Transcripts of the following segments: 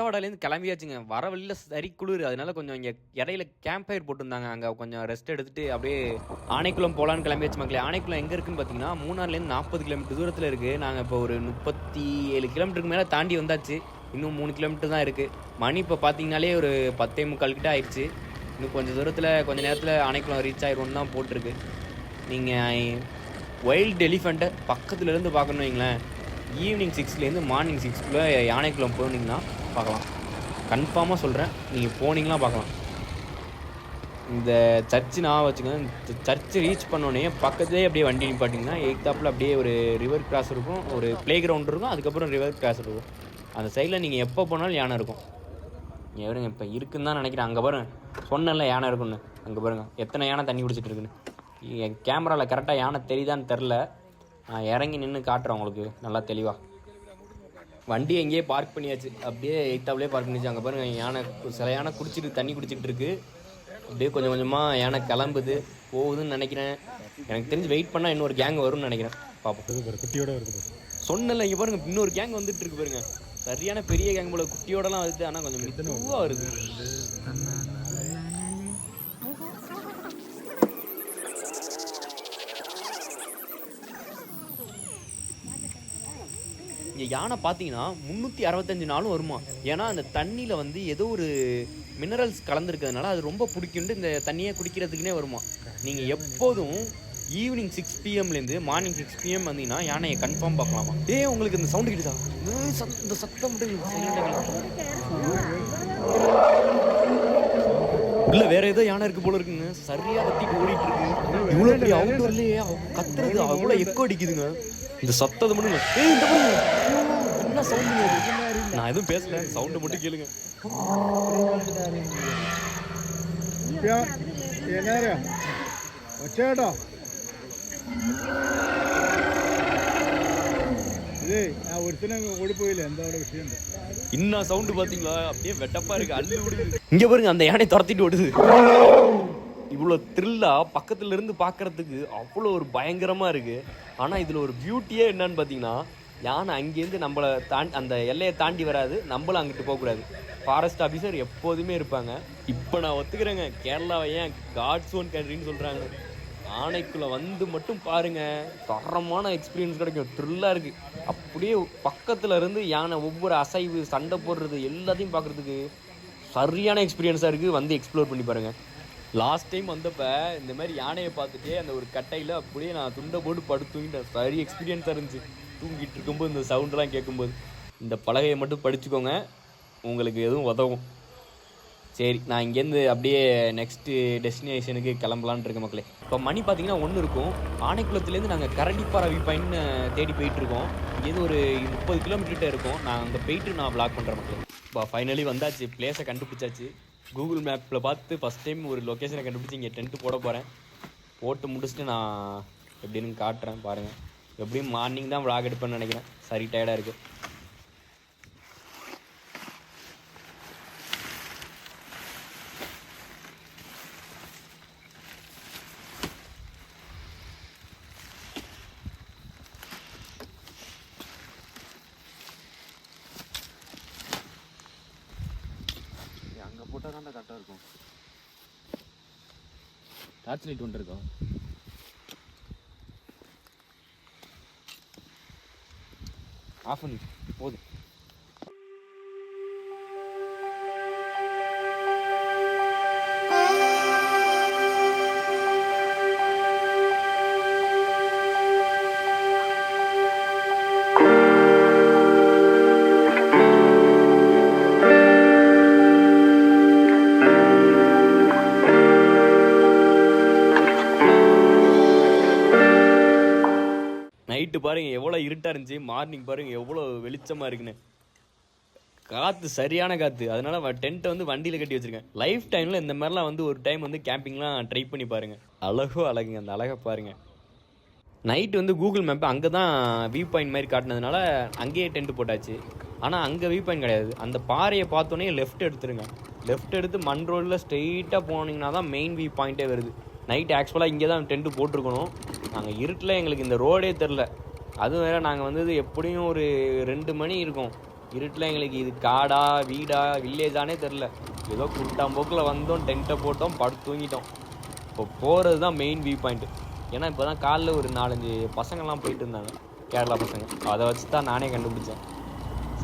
தட்டவாடாலேருந்து கிளம்பியாச்சுங்க. வர வழியில் சரி குளிர், அதனால கொஞ்சம் இங்கே இடையில கேம்ப் ஃபயர் போட்டிருந்தாங்க. அங்கே கொஞ்சம் ரெஸ்ட் எடுத்துட்டு அப்படியே ஆனைக்குளம் போகலான்னு கிளம்பியாச்சு மக்களே. ஆனைக்குளம் எங்கே இருக்குன்னு பார்த்தீங்கன்னா, மூணாறுலேருந்து 40 கிலோமீட்டர் தூரத்தில் இருக்குது. நாங்கள் இப்போ ஒரு 37 கிலோமீட்டருக்கு மேலே தாண்டி வந்தாச்சு. இன்னும் 3 கிலோமீட்டர் தான் இருக்குது. மணி இப்போ பார்த்தீங்கனாலே ஒரு 10:45 கிட்ட ஆயிடுச்சு. இன்னும் கொஞ்சம் தூரத்தில் கொஞ்ச நேரத்தில் ஆனைக்குளம் ரீச் ஆயிடும்னு தான் போட்டிருக்கு. நீங்கள் வைல்டு எலிஃபெண்ட்டை பக்கத்துலேருந்து பார்க்கணும் வைங்களேன். ஈவினிங் 6லேருந்து மார்னிங் 6க்குள்ளே யானைக்குளம் போனீங்கன்னா பார்க்கலாம். கன்ஃபார்மாக சொல்கிறேன், நீங்கள் போனீங்கன்னா பார்க்கலாம். இந்த சர்ச்சு நான் வச்சுக்கோங்க. இந்த சர்ச்சு ரீச் பண்ணோடனே பக்கத்துலேயே அப்படியே வண்டி நிப்பாட்டிங்கன்னா எய்த்தாப்பில் அப்படியே ஒரு ரிவர் கிராஸ் இருக்கும், ஒரு ப்ளே கிரவுண்ட் இருக்கும், அதுக்கப்புறம் ரிவர் கிராஸ் இருக்கும். அந்த சைடில் நீங்கள் எப்போ போனாலும் யானை இருக்கும். எவருங்க இப்போ இருக்குன்னு தான் நினைக்கிறேன். அங்கே பாருங்க, சொன்னல யானை இருக்குன்னு. அங்கே பாருங்கள் எத்தனை யானை தண்ணி குடிச்சிட்டு இருக்குன்னு. என் கேமராவில் கரெக்டாக யானை தெரியுதான்னு தெரில. நான் இறங்கி நின்று காட்டுறேன் உங்களுக்கு நல்லா தெளிவாக. வண்டி எங்கேயே பார்க் பண்ணியாச்சு, அப்படியே எய்த்தாப்லேயே பார்க் பண்ணியாச்சு. அங்கே பாருங்கள் யானை, சில யானை தண்ணி குடிச்சிக்கிட்டு இருக்கு. அப்படியே கொஞ்சம் கொஞ்சமாக யானை கிளம்புது போகுதுன்னு நினைக்கிறேன். எனக்கு தெரிஞ்சு வெயிட் பண்ணால் இன்னொரு கேங் வரும்னு நினைக்கிறேன். பார்ப்போம். குட்டியோட இருக்குது சொன்னல. இங்கே பாருங்கள் இன்னொரு கேங் வந்துட்டு இருக்கு பாருங்க. சரியான பெரிய கேங் போல. குட்டியோடலாம் வருது, ஆனால் கொஞ்சம் மெதுவாக வருது. இங்கே யானை பார்த்தீங்கன்னா 365 நாளும் வருமா. ஏன்னா அந்த தண்ணியில் வந்து ஏதோ ஒரு மினரல்ஸ் கலந்துருக்கிறதுனால அது ரொம்ப பிடிக்குன்ட்டு இந்த தண்ணியை குடிக்கிறதுக்குனே வருமா. நீங்கள் எப்போதும் ஈவினிங் 6 PM மார்னிங் 6 PM வந்தீங்கன்னா யானையை கன்ஃபார்ம் பார்க்கலாமா. உங்களுக்கு இந்த சவுண்டு கிட்டுதா? இந்த சத்தம் இல்லை வேற ஏதோ யானை இருக்கு போல இருக்குங்க. சரியா கத்திட்டு ஓடிட்டு இருக்கு. இவ்வளோ பெரிய அவுட்டோர்லேயே கத்துறது அவ்வளோ எக்கோ அடிக்குதுங்க. இந்த சத்தத்தை மட்டும் இந்த என்ன சவுண்டு? நான் எதுவும் பேசல, சவுண்டு மட்டும் கேளுங்க. இன்னும் சவுண்டு பாத்தீங்களா? அப்படியே வெட்டப்பா இருக்கு, அள்ளு விடுது. இங்க பாருங்க, அந்த யானை துரத்திட்டு ஓடுது. இவ்வளோ த்ரில்லா பக்கத்துல இருந்து பார்க்கறதுக்கு அவ்வளோ ஒரு பயங்கரமா இருக்கு. ஆனால் இதில் ஒரு பியூட்டியே என்னன்னு பார்த்தீங்கன்னா, யானை அங்கேருந்து நம்மளை அந்த எல்லையை தாண்டி வராது, நம்மளும் அங்கிட்டு போகக்கூடாது. ஃபாரஸ்ட் ஆஃபீஸர் எப்போதுமே இருப்பாங்க. இப்போ நான் ஒத்துக்கிறேங்க, கேரளாவை ஏன் காட்ஸ் ஓன் கண்ட்ரின்னு சொல்கிறாங்க. ஆனைக்குள்ளே வந்து மட்டும் பாருங்கள், தரமான எக்ஸ்பீரியன்ஸ் கிடைக்கும். த்ரில்லாக இருக்குது. அப்படியே பக்கத்தில் இருந்து யானை ஒவ்வொரு அசைவு, சண்டை போடுறது எல்லாத்தையும் பார்க்குறதுக்கு சரியான எக்ஸ்பீரியன்ஸாக இருக்குது. வந்து எக்ஸ்ப்ளோர் பண்ணி பாருங்கள். லாஸ்ட் டைம் வந்தப்போ இந்த மாதிரி யானையை பார்த்துட்டு அந்த ஒரு கட்டையில் அப்படியே நான் துண்டை போட்டு படுத்துங்கிட்டேன். சரி எக்ஸ்பீரியன்ஸாக இருந்துச்சு. தூங்கிட்டு இருக்கும்போது இந்த சவுண்டெலாம் கேட்கும்போது. இந்த பலகையை மட்டும் படிச்சுக்கோங்க, உங்களுக்கு எதுவும் உதவும். சரி, நான் இங்கேருந்து அப்படியே நெக்ஸ்ட்டு டெஸ்டினேஷனுக்கு கிளம்பலான் இருக்கேன் மக்களே. இப்போ மணி பார்த்தீங்கன்னா 1 இருக்கும். ஆனைக்குளத்துலேருந்து நாங்கள் கரண்டிப்பாறை வியூ பாயிண்ட்னு தேடி போயிட்டுருக்கோம். இங்கேருந்து ஒரு 30 கிலோமீட்டர்கிட்ட இருக்கும். நான் அங்கே போயிட்டு நான் வ்ளாக் பண்ணுறேன் மக்களே. இப்போ ஃபைனலி வந்தாச்சு, பிளேஸை கண்டுபிடிச்சாச்சு. கூகுள் மேப்பில் பார்த்து ஃபஸ்ட் டைம் ஒரு லொக்கேஷனை கண்டுபிடிச்சி இங்கே டென்ட்டு போட போகிறேன். போட்டு முடிச்சுட்டு நான் எப்படின்னு காட்டுறேன் பாருங்கள். எப்படியும் மார்னிங் தான் விளாக் எடுப்பேன்னு நினைக்கிறேன். சரி டயர்டாக இருக்குது. அங்கே போட்டால் தான் கரெக்டாக இருக்கும். டார்ச் லைட் ஒன்று இருக்கா? ஆஃப் பண்ணி போதும். நைட்டு பாருங்கள் எவ்வளோ இருட்டாக இருந்துச்சு, மார்னிங் பாருங்கள் எவ்வளோ வெளிச்சமாக இருக்குன்னு. காற்று சரியான காற்று. அதனால டென்ட்டை வந்து வண்டியில் கட்டி வச்சுருக்கேன். லைஃப் டைமில் இந்த மாதிரிலாம் வந்து ஒரு டைம் வந்து கேம்பிங்லாம் ட்ரை பண்ணி பாருங்கள். அழகுங்க, அந்த அழகை பாருங்கள். நைட்டு வந்து கூகுள் மேப்பு அங்கே தான் வியூ பாயிண்ட் மாதிரி காட்டினதுனால அங்கேயே டென்ட் போட்டாச்சு. ஆனால் அங்கே வியூ பாயிண்ட் கிடையாது. அந்த பாறையை பார்த்தோன்னே லெஃப்ட் எடுத்துருங்க. லெஃப்ட் எடுத்து மண் ரோடில் ஸ்ட்ரெயிட்டாக போனீங்கன்னா தான் மெயின் வியூ பாயிண்ட்டே வருது. நைட் ஆக்சுவலாக இங்கே தான் டென்ட்டு போட்டிருக்கணும். நாங்கள் இருட்டில் எங்களுக்கு இந்த ரோடே தெரில. அதுவும் வேறு நாங்கள் வந்தது எப்படியும் ஒரு 2 மணி இருக்கும். இருட்டில் எங்களுக்கு இது காடா வீடா வில்லேஜானே தெரில. ஏதோ குட்டாம்போக்கில் வந்தோம், டென்ட்டை போட்டோம், படுத்து தூங்கிட்டோம். இப்போ போகிறது தான் மெயின் வியூ பாயிண்ட்டு. ஏன்னா இப்போ தான் காலைல ஒரு 4-5 பசங்கள்லாம் போயிட்டு இருந்தாங்க, கேரளா பசங்க. அதை வச்சு தான் நானே கண்டுபிடிச்சேன்.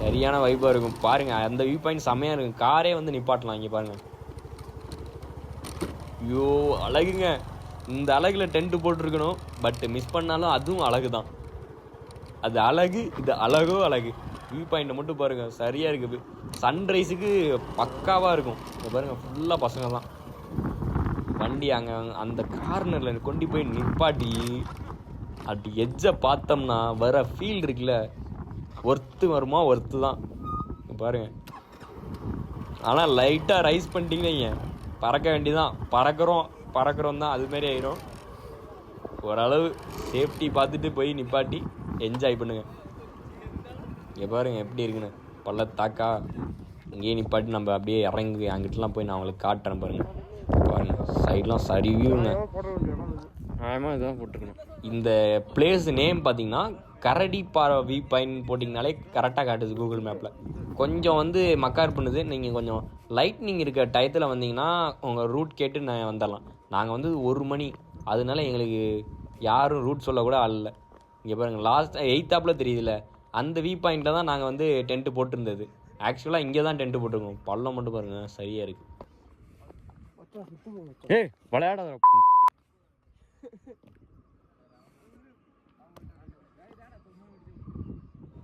சரியான வைப்பாக இருக்கும் பாருங்கள். அந்த வியூ பாயிண்ட் செம்மையாக இருக்கும். காரே வந்து நிப்பாட்டலாம் இங்கே பாருங்கள். ஐயோ அழகுங்க. இந்த அழகில் டென்ட்டு போட்டிருக்கணும், பட் மிஸ் பண்ணாலும் அதுவும் அழகு தான். அது அழகு, இது அழகோ அழகு. வியூ பாயிண்ட்டை மட்டும் பாருங்கள், சரியாக இருக்குது. சன்ரைஸுக்கு பக்காவாக இருக்கும். இங்கே பாருங்கள், ஃபுல்லாக பசங்க தான். வண்டி அங்கே அந்த கார்னரில் கொண்டு போய் நிப்பாட்டி அப்படி எட்ஜை பார்த்தோம்னா வர ஃபீல் இருக்குல்ல, ஒர்த்து வருமா? ஒர்த்து தான் பாருங்கள். ஆனால் லைட்டாக ரைஸ் பண்ணிட்டீங்க, பறக்க வேண்டிதான். பறக்கிறோம் தான், அதுமாரி ஆயிரும். ஓரளவு சேஃப்டி பார்த்துட்டு போய் நிப்பாட்டி என்ஜாய் பண்ணுங்க. இங்கே பாருங்கள் எப்படி இருக்குன்னு, பள்ளத்தாக்கா. இங்கேயே நிப்பாட்டி நம்ம அப்படியே இறங்கி அங்கிட்டலாம் போய் நான் உங்களுக்கு காட்டுறேன் பாருங்கள். பாருங்கள் சைட்லாம் சரிவியூங்க. ஆமாம் இதுதான் போட்டிருக்கணும். இந்த பிளேஸ் நேம் பார்த்தீங்கன்னா கரடிப்பாறை வியூ பாயிண்ட் போட்டிங்கனாலே கரெக்டாக காட்டுது கூகுள் மேப்பில். கொஞ்சம் வந்து மக்கார் பண்ணுது. நீங்கள் கொஞ்சம் லைட்னிங் இருக்க டயத்தில் வந்தீங்கன்னா உங்கள் ரூட் கேட்டு நான் வந்துடலாம். நாங்கள் வந்து 1 மணி, அதனால எங்களுக்கு யாரும் ரூட் சொல்லக்கூட ஆள் இல்லை. இங்கே பாருங்கள், லாஸ்ட் 8th தெரியுதுல்ல, அந்த வியூ பாயிண்ட்டில் தான் நாங்கள் வந்து டென்ட்டு போட்டிருந்தது. ஆக்சுவலாக இங்கே தான் டென்ட்டு போட்டிருக்கோம். பள்ளம் மட்டும் பாருங்கள், சரியாக இருக்குது. ஏய் விளையாடாத.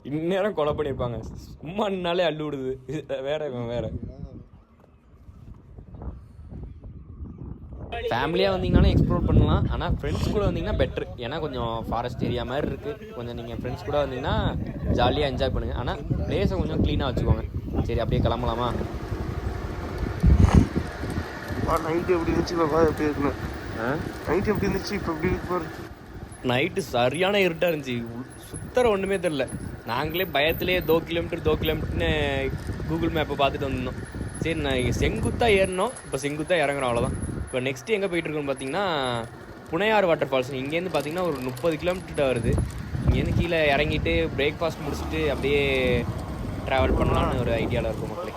இந்நேரம் கொலை பண்ணியிருப்பாங்க. சும்மா நின்னாலே அள்ளு விடுது. வேற ஃபேமிலியாக வந்தீங்கனாலும் எக்ஸ்ப்ளோர் பண்ணலாம். ஆனால் ஃப்ரெண்ட்ஸ் கூட வந்தீங்கன்னா பெட்ரு. ஏன்னா கொஞ்சம் ஃபாரஸ்ட் ஏரியா மாதிரி இருக்குது. கொஞ்சம் நீங்கள் ஃப்ரெண்ட்ஸ் கூட வந்தீங்கன்னா ஜாலியாக என்ஜாய் பண்ணுங்கள். ஆனால் பிளேஸை கொஞ்சம் க்ளீனாக வச்சுக்கோங்க. சரி அப்படியே கிளம்பலாமா? நைட்டு எப்படி இருந்துச்சு பாப்பா? எப்படி இருக்கணும்? நைட்டு எப்படி இருந்துச்சு? இப்போ எப்படி இருக்கு பாரு. நைட்டு சரியான இருட்டாக இருந்துச்சு. சுத்தர ஒன்றுமே தெரில. நாங்களே பயத்திலே 2 கிலோமீட்டர்னு கூகுள் மேப்பை பார்த்துட்டு வந்திருந்தோம். சரி நான் செங்குத்தாக ஏறினோம், இப்போ செங்குத்தாக இறங்குறோம், அவ்வளோதான். இப்போ நெக்ஸ்ட்டு எங்கே போயிட்டுருக்கோன்னு பார்த்தீங்கன்னா புனையாறு வாட்டர் ஃபால்ஸ். இங்கேருந்து பார்த்தீங்கன்னா ஒரு 30 கிலோமீட்டர் வருது. இங்கேருந்து கீழே இறங்கிட்டு பிரேக்ஃபாஸ்ட் முடிச்சுட்டு அப்படியே ட்ராவல் பண்ணலான்னு ஒரு ஐடியாவில் இருக்கும் மக்களே.